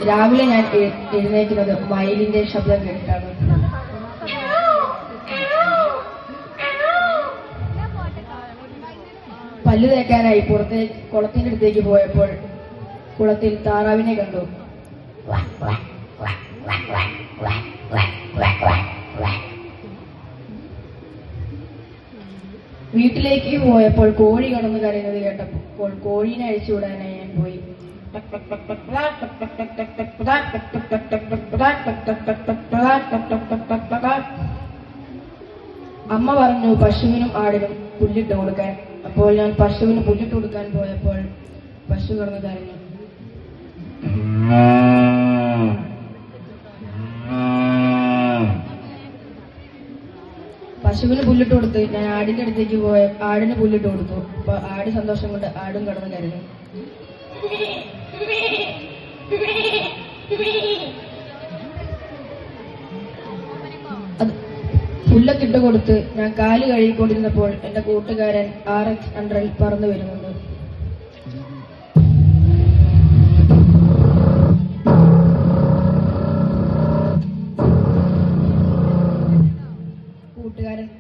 രാവിലെ ഞാൻ എഴുന്നേക്കുന്നത് മയിലിന്റെ ശബ്ദം കേട്ടിട്ടാണ്. പല്ലു തേക്കാനായി പുറത്തേക്ക് കുളത്തിന്റെ അടുത്തേക്ക് പോയപ്പോൾ കുളത്തിൽ താറാവിനെ കണ്ടു. വീട്ടിലേക്ക് പോയപ്പോൾ കോഴി കടന്നു കരയുന്നത് കേട്ടപ്പോൾ കോഴീനെ അഴിച്ചുവിടാനായി ഞാൻ പോയി. അമ്മ പറഞ്ഞു പശുവിനും ആടിനും പുല്ലിട്ട് കൊടുക്കാൻ. അപ്പോൾ ഞാൻ പശുവിന് പുല്ലിട്ട് കൊടുക്കാൻ പോയപ്പോൾ പശു കടന്നു കരഞ്ഞു. പശുവിന് പുല്ലിട്ട് കൊടുത്ത് ഞാൻ ആടിന്റെ അടുത്തേക്ക് ആടിന് പുല്ലിട്ട് കൊടുത്തു. അപ്പൊ ആട് സന്തോഷം കൊണ്ട് ആടും കടന്നു കരഞ്ഞു. പുല്ലൊക്കെ ഇട്ട് കൊടുത്ത് ഞാൻ കാല് കഴുകിക്കൊണ്ടിരുന്നപ്പോൾ എന്റെ കൂട്ടുകാരൻ RX-100 പറന്നു വരുന്നുണ്ട്.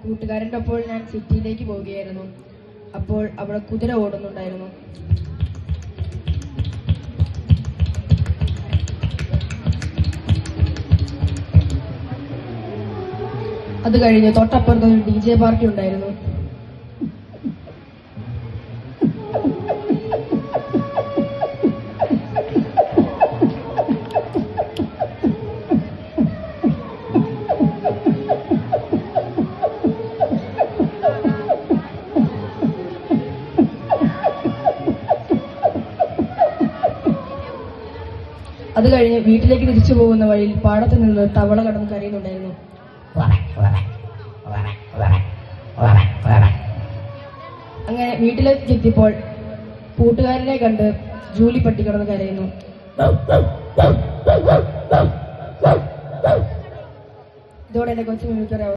കൂട്ടുകാരന്റെ ഒപ്പോൾ ഞാൻ സിറ്റിയിലേക്ക് പോവുകയായിരുന്നു. അപ്പോൾ അവിടെ കുതിര ഓടുന്നുണ്ടായിരുന്നു. അത് കഴിഞ്ഞ് തൊട്ടപ്പുറത്ത് ഒരു DJ പാർട്ടി ഉണ്ടായിരുന്നു. അത് കഴിഞ്ഞ് വീട്ടിലേക്ക് തിരിച്ചു പോകുന്ന വഴിയിൽ പാടത്ത് നിന്ന് തവള കടന്ന് കരയുന്നുണ്ടായിരുന്നു. അങ്ങനെ വീട്ടിലേക്ക് എത്തിയപ്പോൾ കൂട്ടുകാരനെ കണ്ട് ജൂലി പട്ടി കിടന്ന് കരയുന്നു. ഇതോടെ എന്റെ കൊച്ചു മിമിക്രി